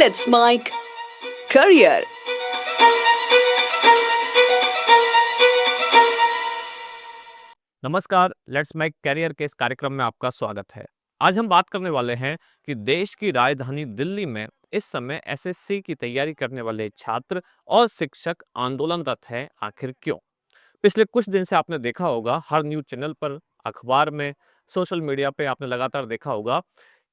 Let's make career. नमस्कार, let's make career के इस कार्यक्रम में आपका स्वागत है। आज हम बात करने वाले हैं कि देश की राजधानी दिल्ली में इस समय एसएससी की तैयारी करने वाले छात्र और शिक्षक आंदोलनरत हैं, आखिर क्यों? पिछले कुछ दिन से आपने देखा होगा हर न्यूज़ चैनल पर, अखबार में, सोशल मीडिया पे आपने लगातार देखा होगा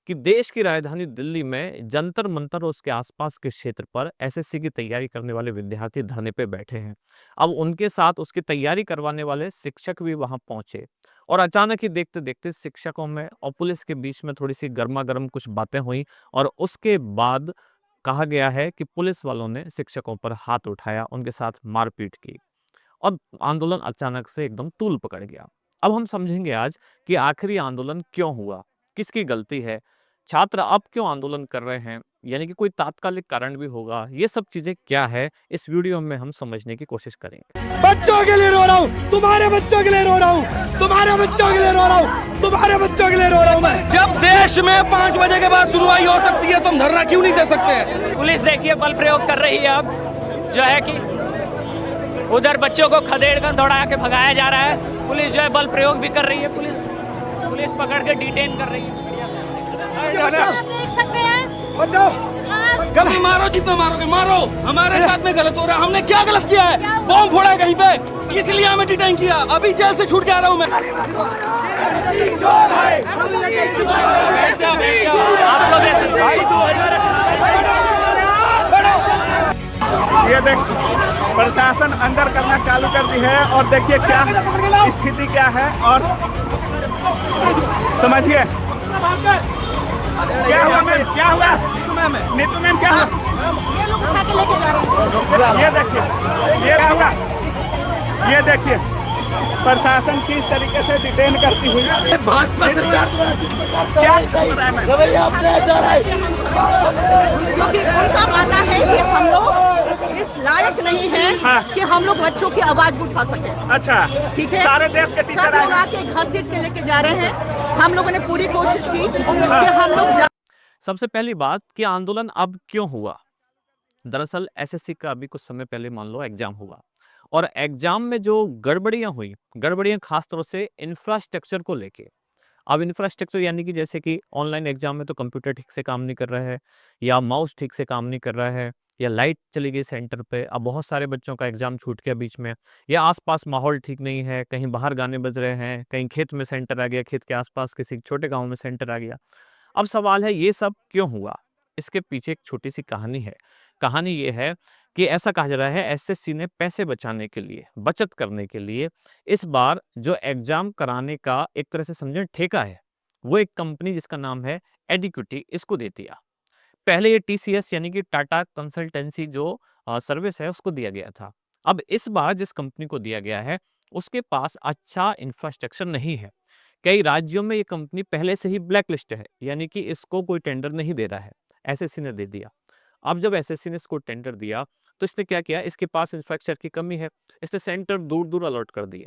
कि देश की राजधानी दिल्ली में जंतर मंतर और उसके आसपास के क्षेत्र पर एसएससी की तैयारी करने वाले विद्यार्थी धरने पे बैठे हैं। अब उनके साथ उसकी तैयारी करवाने वाले शिक्षक भी वहां पहुंचे और अचानक ही देखते देखते शिक्षकों में और पुलिस के बीच में थोड़ी सी गर्मा गर्म कुछ बातें हुई और उसके बाद कहा गया है कि पुलिस वालों ने शिक्षकों पर हाथ उठाया, उनके साथ मारपीट की और आंदोलन अचानक से एकदम तूल पकड़ गया। अब हम समझेंगे आज कि आखिर ये आंदोलन क्यों हुआ, किसकी गलती है, छात्र अब क्यों आंदोलन कर रहे हैं, यानी कि कोई तात्कालिक कारण भी होगा। ये सब चीजें क्या है, इस वीडियो में हम समझने की कोशिश करेंगे। बच्चों के लिए रो रहा हूँ, तुम्हारे बच्चों के लिए रो रहा हूँ, तुम्हारे बच्चों के लिए रो रहा हूँ, तुम्हारे बच्चों के लिए रो रहा हूँ मैं। जब देश में 5 बजे के बाद सुनवाई हो सकती है तो हम धरना क्यों नहीं दे सकते? पुलिस देखिए बल प्रयोग कर रही है। अब जो है कि उधर बच्चों को खदेड़ कर दौड़ा के भगाया जा रहा है। पुलिस जो है बल प्रयोग भी कर रही है। पुलिस पकड़ के डिटेन कर रही है। देख सकते हैं। बचाओ, गलत मारो जितना मारोगे मारो, हमारे साथ में गलत हो रहा है। हमने क्या गलत किया है? बॉम्ब फोड़ा है कहीं पे, इसलिए हमें डिटेन किया। अभी जेल से छूट के आ रहा हूँ मैं। ये देख, प्रशासन अंदर करना चालू कर दी है और देखिए क्या स्थिति क्या है और समझिए क्या हुआ मैम, क्या हुआ नीतू मैम, क्या हुआ? ये देखिए ये क्या हुआ, ये देखिए प्रशासन किस तरीके से डिटेन करती हुई। क्या क्योंकि उनका मानना है कि हम लोग इस लायक नहीं है कि हम लोग बच्चों की आवाज उठा सके। अच्छा, ठीक है, सारे देश के सब टीचर लोग आके घसीट के लेके जा रहे हैं। हम लोगों ने पूरी कोशिश की कि हम लोग सबसे पहली बात कि आंदोलन अब क्यों हुआ। दरअसल एसएससी का अभी कुछ समय पहले मान लो एग्जाम हुआ और एग्जाम में जो गड़बड़ियां खास तौर से इंफ्रास्ट्रक्चर को लेके। अब इंफ्रास्ट्रक्चर यानी कि जैसे कि ऑनलाइन एग्जाम में तो कंप्यूटर ठीक से काम नहीं कर रहा है, या माउस ठीक से काम नहीं कर रहा है, या लाइट चली गई सेंटर पे। अब बहुत सारे बच्चों का एग्जाम छूट गया बीच में, या आसपास माहौल ठीक नहीं है, कहीं बाहर गाने बज रहे हैं, कहीं खेत में सेंटर आ गया, खेत के आसपास किसी छोटे गाँव में सेंटर आ गया। अब सवाल है ये सब क्यों हुआ। इसके पीछे एक छोटी सी कहानी है। कहानी ये है कि ऐसा कहा जा रहा है एसएससी ने पैसे बचाने के लिए, बचत करने के लिए इस बार जो एग्जाम कराने का एक तरह से समझे ठेका है, वो एक कंपनी जिसका नाम है एडिक्विटी, इसको दे दिया। पहले ये टीसीएस यानी कि टाटा कंसल्टेंसी जो सर्विस है उसको दिया गया था। अब इस बार जिस कंपनी को दिया गया है उसके पास अच्छा इंफ्रास्ट्रक्चर नहीं है। कई राज्यों में ये कंपनी पहले से ही ब्लैक लिस्ट है, यानी कि इसको कोई टेंडर नहीं दे रहा है। एसएससी ने दे दिया। अब जब एसएससी ने इसको टेंडर दिया तो इसने क्या किया, इसके पास इंफ्रास्ट्रक्चर की कमी है, इसने सेंटर दूर दूर अलॉट कर दिए।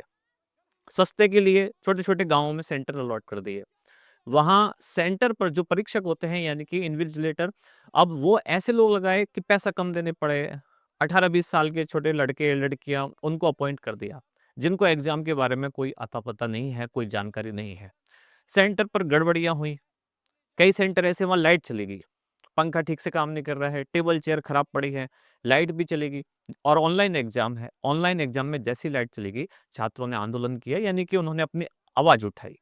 सस्ते के लिए छोटे छोटे गाँवों में सेंटर अलॉट कर दिए। वहाँ सेंटर पर जो परीक्षक होते हैं यानी कि इन्विजिलेटर, अब वो ऐसे लोग लगाए कि पैसा कम देने पड़े। 18-20 साल के छोटे लड़के लड़कियां उनको अपॉइंट कर दिया, जिनको एग्जाम के बारे में कोई अता पता नहीं है, कोई जानकारी नहीं है। सेंटर पर गड़बड़ियां हुई। कई सेंटर ऐसे वहाँ लाइट चली गई, पंखा ठीक से काम नहीं कर रहा है, टेबल चेयर खराब पड़ी है, लाइट भी चलेगी। और ऑनलाइन एग्जाम है, ऑनलाइन एग्जाम में जैसी लाइट चलेगी छात्रों ने आंदोलन किया, यानी कि उन्होंने अपनी आवाज उठाई।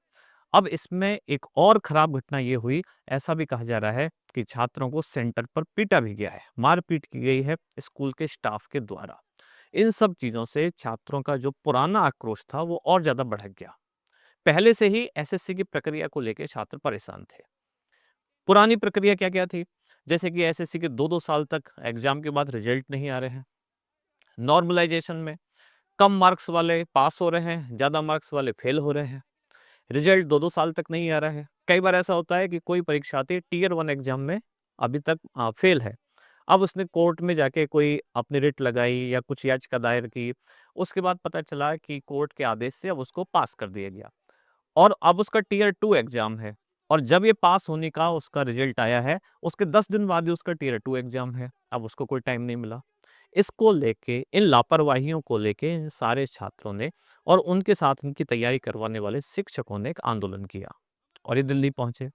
अब इसमें एक और खराब घटना ये हुई, ऐसा भी कहा जा रहा है कि छात्रों को सेंटर पर पीटा भी गया है, मारपीट की गई है स्कूल के स्टाफ के द्वारा। इन सब चीजों से छात्रों का जो पुराना आक्रोश था वो और ज्यादा बढ़ गया। पहले से ही एसएससी की प्रक्रिया को लेकर छात्र परेशान थे। पुरानी प्रक्रिया क्या क्या थी, जैसे कि एसएससी के 2-2 साल तक एग्जाम के बाद रिजल्ट नहीं आ रहे हैं। नॉर्मलाइजेशन में कम मार्क्स वाले पास हो रहे हैं, ज्यादा मार्क्स वाले फेल हो रहे हैं। रिजल्ट 2-2 साल तक नहीं आ रहा है। कई बार ऐसा होता है कि कोई परीक्षार्थी टीयर 1 एग्जाम में अभी तक फेल है। अब उसने कोर्ट में जाके कोई अपनी रिट लगाई या कुछ याचिका दायर की, उसके बाद पता चला कि कोर्ट के आदेश से अब उसको पास कर दिया गया और अब उसका टीयर 2 एग्जाम है। और जब ये पास होने का उसका रिजल्ट आया है, उसके 10 दिन बाद ही उसका टियर 2 एग्जाम है। अब उसको कोई टाइम नहीं मिला। इसको लेके, इन लापरवाहियों को लेके इन सारे छात्रों ने और उनके साथ इनकी तैयारी करवाने वाले शिक्षकों ने एक आंदोलन किया और ये दिल्ली पहुंचे।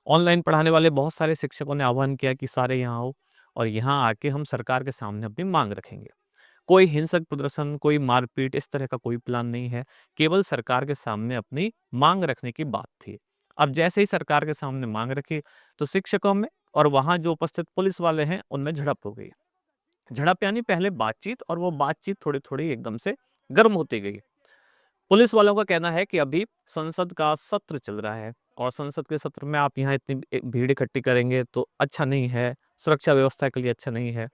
ऑनलाइन पढ़ाने वाले बहुत सारे शिक्षकों ने आह्वान किया कि सारे यहाँ आओ और यहाँ आके हम सरकार के सामने अपनी मांग रखेंगे। कोई हिंसक प्रदर्शन, कोई मारपीट, इस तरह का कोई प्लान नहीं है। केवल सरकार के सामने अपनी मांग रखने की बात थी। अब जैसे ही सरकार के सामने मांग रखी तो शिक्षकों में और वहां जो उपस्थित पुलिस वाले हैं उनमें झड़प हो गई। झड़प यानी पहले बातचीत, और वो बातचीत थोड़ी थोड़ी एकदम से गर्म होती गई। पुलिस वालों का कहना है कि अभी संसद का सत्र चल रहा है और संसद के सत्र में आप यहाँ इतनी भीड़ इकट्ठी करेंगे तो अच्छा नहीं है, सुरक्षा व्यवस्था के लिए अच्छा नहीं है।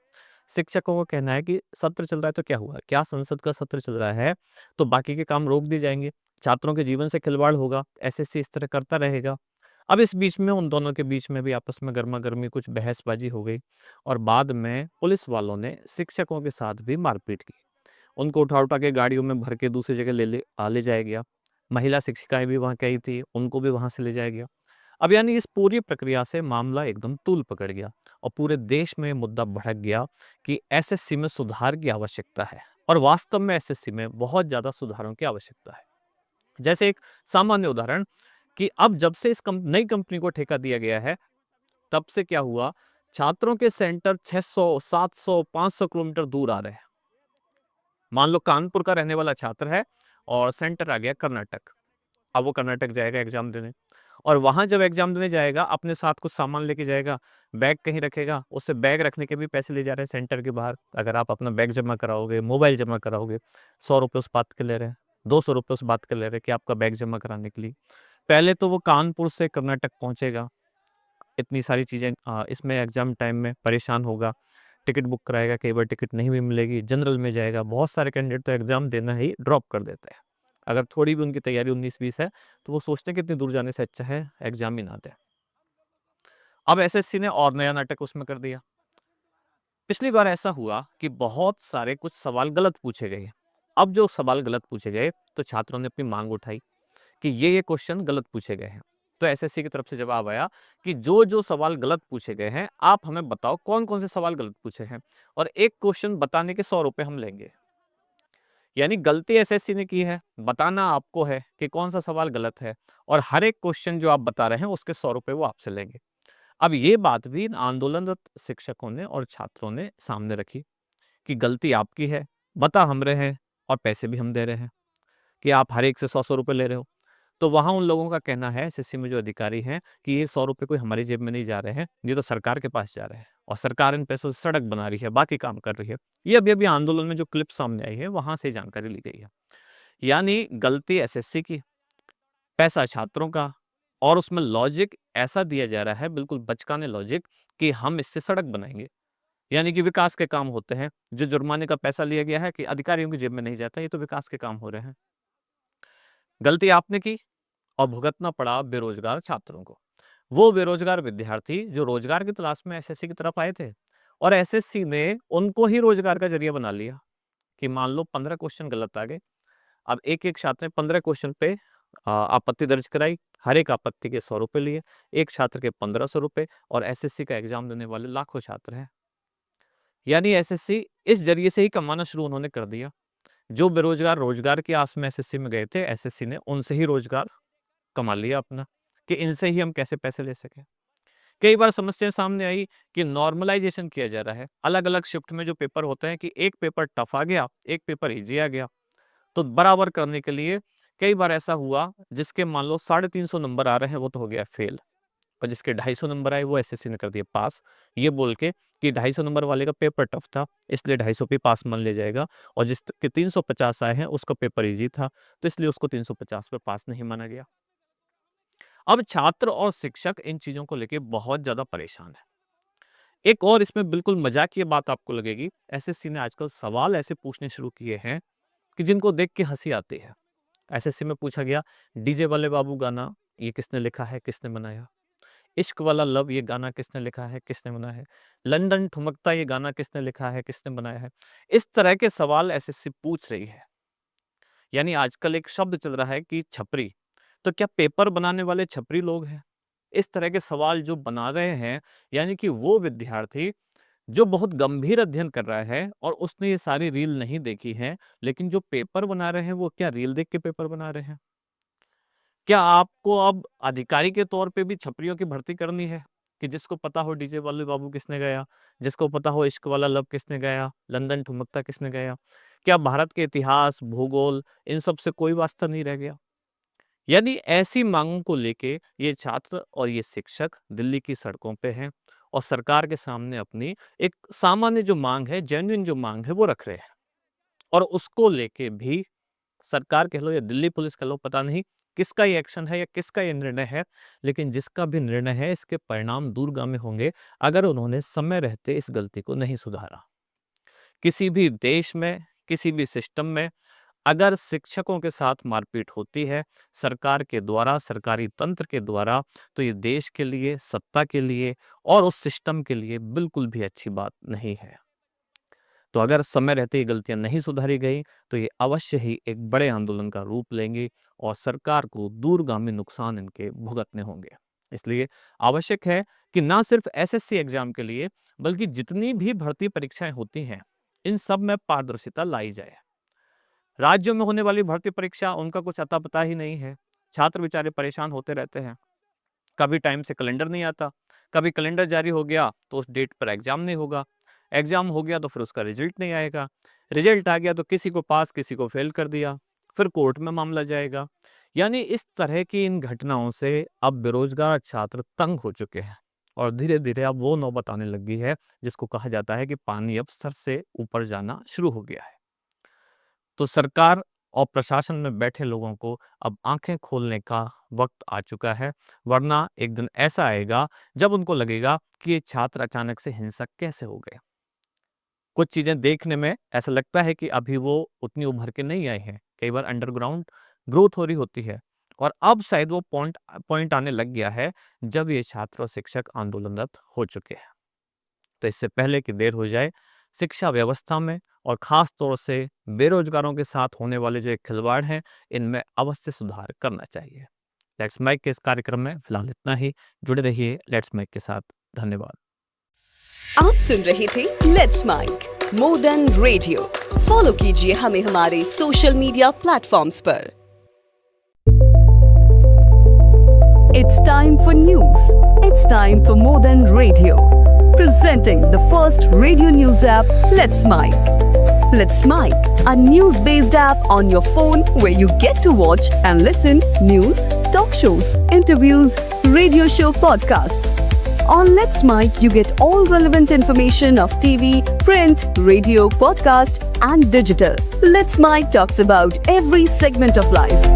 शिक्षकों का कहना है कि सत्र चल रहा है तो क्या हुआ, क्या संसद का सत्र चल रहा है तो बाकी के काम रोक दिए जाएंगे, छात्रों के जीवन से खिलवाड़ होगा, एसएससी इस तरह करता रहेगा। अब इस बीच में उन दोनों के बीच में भी आपस में गर्मा गर्मी कुछ बहसबाजी हो गई और बाद में पुलिस वालों ने शिक्षकों के साथ भी मारपीट की। उनको उठा उठा के गाड़ियों में भर के दूसरी जगह ले जाया गया। महिला शिक्षिकाएं भी वहां गई थी, उनको भी वहां से ले जाया गया। अब यानी इस पूरी प्रक्रिया से मामला एकदम तूल पकड़ गया और पूरे देश में मुद्दा भड़क गया कि एसएससी में सुधार की आवश्यकता है और वास्तव में एसएससी में बहुत ज्यादा सुधारों की आवश्यकता है। जैसे एक सामान्य उदाहरण कि अब जब से इस नई कंपनी को ठेका दिया गया है तब से क्या हुआ, छात्रों के सेंटर 600, 700, 500 किलोमीटर दूर आ रहे हैं। मान लो कानपुर का रहने वाला छात्र है और सेंटर आ गया कर्नाटक। अब वो कर्नाटक जाएगा एग्जाम देने और वहां जब एग्जाम देने जाएगा अपने साथ कुछ सामान लेके जाएगा, बैग कहीं रखेगा, उससे बैग रखने के भी पैसे ले जा रहे हैं सेंटर के बाहर। अगर आप अपना बैग जमा कराओगे, मोबाइल जमा कराओगे, 100 रुपये उस बात के ले रहे हैं, 200 रुपये उस बात के ले रहे हैं कि आपका बैग जमा कराने के लिए। पहले तो वो कानपुर से कर्नाटक पहुंचेगा, इतनी सारी चीज़ें इसमें एग्जाम टाइम में परेशान होगा, टिकट बुक कराएगा, कई बार टिकट नहीं भी मिलेगी, जनरल में जाएगा। बहुत सारे कैंडिडेट तो एग्जाम देना ही ड्रॉप कर देते हैं। अगर थोड़ी भी उनकी तैयारी 19-20 है तो वो सोचते हैं कि इतनी दूर जाने से अच्छा है एग्जाम ही ना दे। अब एसएससी ने और नया नाटक उसमें कर दिया। पिछली बार ऐसा हुआ कि बहुत सारे कुछ सवाल गलत पूछे गए। अब जो सवाल गलत पूछे गए तो छात्रों ने अपनी मांग उठाई कि ये क्वेश्चन गलत पूछे गए हैं। तो एसएससी की तरफ से जवाब आया कि जो जो सवाल गलत पूछे गए हैं आप हमें बताओ कौन कौन से सवाल गलत पूछे हैं और एक क्वेश्चन बताने के 100 रुपए हम लेंगे। यानी गलती एसएससी ने की है, बताना आपको है कि कौन सा सवाल गलत है और हर एक क्वेश्चन जो आप बता रहे हैं उसके 100 रुपए वो आपसे लेंगे। अब ये बात भी इन आंदोलनरत शिक्षकों ने और छात्रों ने सामने रखी कि गलती आपकी है, बता हम रहे हैं और पैसे भी हम दे रहे हैं कि आप हर एक से 100-100 रुपए ले रहे हो। तो वहां उन लोगों का कहना है, एसएससी में जो अधिकारी हैं, कि ये 100 रुपए कोई हमारी जेब में नहीं जा रहे हैं, ये तो सरकार के पास जा रहे हैं और सरकार इन पैसों से सड़क बना रही है, बाकी काम कर रही है। ये अभी अभी आंदोलन में जो क्लिप सामने आई है वहां से जानकारी ली गई है। यानी गलती एसएससी की, पैसा छात्रों का और उसमें लॉजिक ऐसा दिया जा रहा है, बिल्कुल बचकाने लॉजिक, कि हम इससे सड़क बनाएंगे। यानी कि विकास के काम होते हैं। जो जुर्माने का पैसा लिया गया है कि अधिकारियों की जेब में नहीं जाता, ये तो विकास के काम हो रहे हैं। गलती आपने की और भुगतना पड़ा बेरोजगार छात्रों को। वो बेरोजगार विद्यार्थी जो रोजगार की तलाश में एसएससी की तरफ आए थे और एसएससी ने उनको ही रोजगार का जरिया बना लिया कि मान लो 15 क्वेश्चन गलत आ गए। अब एक एक छात्र ने 15 क्वेश्चन पे आपत्ति दर्ज कराई, हर एक आपत्ति के 100 रुपए लिए, एक छात्र के 1500 रुपए, और एसएससी का एग्जाम देने वाले लाखों छात्र हैं। यानी एसएससी इस जरिए से ही कमाना शुरू उन्होंने कर दिया। जो बेरोजगार रोजगार की आस में एसएससी में गए थे, एसएससी ने उनसे ही रोजगार कमा लिया अपना कि इनसे ही हम कैसे पैसे ले सके। कई बार समस्या सामने आई कि नॉर्मलाइजेशन किया जा रहा है, अलग अलग शिफ्ट में जो पेपर होते हैं कि एक पेपर टफ आ गया, एक पेपर इजी आ गया, तो बराबर करने के लिए कई बार ऐसा हुआ जिसके मान लो 350 नंबर आ रहे हैं वो तो हो गया फेल, और जिसके 250 नंबर आए वो एसएससी ने कर दिया पास, ये बोल के कि 250 नंबर वाले का पेपर टफ था इसलिए 250 पे पास मान लिया जाएगा, और जिसके 350 आए हैं उसका पेपर इजी था तो इसलिए उसको 350 पे पास नहीं माना गया। अब छात्र और शिक्षक इन चीजों को लेके बहुत ज्यादा परेशान है। एक और इसमें बिल्कुल मजाकिया बात आपको लगेगी, एसएससी ने आजकल सवाल ऐसे पूछने शुरू किए हैं कि जिनको देख के हंसी आती है। एसएससी में पूछा गया, डीजे वाले बाबू गाना ये किसने लिखा है, किसने बनाया? इश्क वाला लव ये गाना किसने लिखा है, किसने बनाया है? लंदन ठुमकता ये गाना किसने लिखा है, किसने बनाया है? इस तरह के सवाल एसएससी पूछ रही है। यानी आजकल एक शब्द चल रहा है कि छपरी, तो क्या पेपर बनाने वाले छपरी लोग हैं? इस तरह के सवाल जो बना रहे हैं, यानी कि वो विद्यार्थी जो बहुत गंभीर अध्ययन कर रहा है और उसने ये सारी रील नहीं देखी है, लेकिन जो पेपर बना रहे हैं वो क्या रील देख के पेपर बना रहे हैं? क्या आपको अब अधिकारी के तौर पे भी छपरियों की भर्ती करनी है कि जिसको पता हो डीजे वाले बाबू किसने गाया, जिसको पता हो इश्क वाला लव किसने गाया, लंदन ठुमकता किसने गाया? क्या भारत के इतिहास, भूगोल इन सब से कोई वास्ता नहीं रह गया? यानी ऐसी मांगों को लेके ये छात्र और ये शिक्षक दिल्ली की सड़कों पे हैं और सरकार के सामने अपनी एक सामान्य जो मांग है, जेन्युइन जो मांग है वो रख रहे हैं। और उसको लेके भी सरकार कह लो या दिल्ली पुलिस कह लो, पता नहीं किसका ये एक्शन है या किसका ये निर्णय है, लेकिन जिसका भी निर्णय है इसके परिणाम दूरगामी होंगे अगर उन्होंने समय रहते इस गलती को नहीं सुधारा। किसी भी देश में, किसी भी सिस्टम में अगर शिक्षकों के साथ मारपीट होती है सरकार के द्वारा, सरकारी तंत्र के द्वारा, तो ये देश के लिए, सत्ता के लिए और उस सिस्टम के लिए बिल्कुल भी अच्छी बात नहीं है। तो अगर समय रहते ये गलतियां नहीं सुधारी गई तो ये अवश्य ही एक बड़े आंदोलन का रूप लेंगे और सरकार को दूरगामी नुकसान इनके भुगतने होंगे। इसलिए आवश्यक है कि ना सिर्फ एसएससी एग्जाम के लिए बल्कि जितनी भी भर्ती परीक्षाएं होती हैं इन सब में पारदर्शिता लाई जाए। राज्यों में होने वाली भर्ती परीक्षा उनका कुछ अता पता ही नहीं है, छात्र बेचारे परेशान होते रहते हैं। कभी टाइम से कैलेंडर नहीं आता, कभी कैलेंडर जारी हो गया तो उस डेट पर एग्जाम नहीं होगा, एग्जाम हो गया तो फिर उसका रिजल्ट नहीं आएगा, रिजल्ट आ गया तो किसी को पास किसी को फेल कर दिया, फिर कोर्ट में मामला जाएगा। यानी इस तरह की इन घटनाओं से अब बेरोजगार छात्र तंग हो चुके हैं और धीरे धीरे अब वो नौबत आने लगी है जिसको कहा जाता है कि पानी अब सर से ऊपर जाना शुरू हो गया है। तो सरकार और प्रशासन में बैठे लोगों को अब आंखें खोलने का वक्त आ चुका है, वरना एक दिन ऐसा आएगा जब उनको लगेगा कि ये छात्र अचानक से हिंसक कैसे हो गए। कुछ चीजें देखने में ऐसा लगता है कि अभी वो उतनी उभर के नहीं आए हैं, कई बार अंडरग्राउंड ग्रोथ हो रही होती है और अब शायद वो पॉइंट आने लग गया है जब ये छात्र और शिक्षक आंदोलनरत हो चुके हैं। तो इससे पहले कि देर हो जाए, शिक्षा व्यवस्था में और खास तौर से बेरोजगारों के साथ होने वाले जो खिलवाड़ हैं इनमें अवश्य सुधार करना चाहिए। लेट्स माइक के इस कार्यक्रम में फिलहाल इतना ही। जुड़े रहिए लेट्स माइक के साथ। धन्यवाद। आप सुन रहे थे let's mike more than radio. Follow कीजिए हमें हमारे सोशल मीडिया प्लेटफॉर्म्स पर। It's time for news. It's time for more than radio. Presenting the first radio news app, Let's Mic. Let's Mic, a news-based app on your phone where you get to watch and listen news, talk shows, interviews, radio show podcasts. On Let's Mic, you get all relevant information of TV, print, radio, podcast, and digital. Let's Mic talks about every segment of life.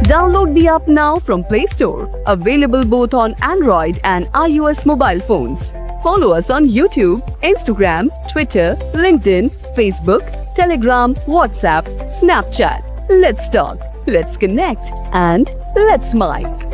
Download the app now from Play Store. Available both on Android and iOS mobile phones. Follow us on YouTube, Instagram, Twitter, LinkedIn, Facebook, Telegram, WhatsApp, Snapchat. Let's talk, let's connect, and let's mic.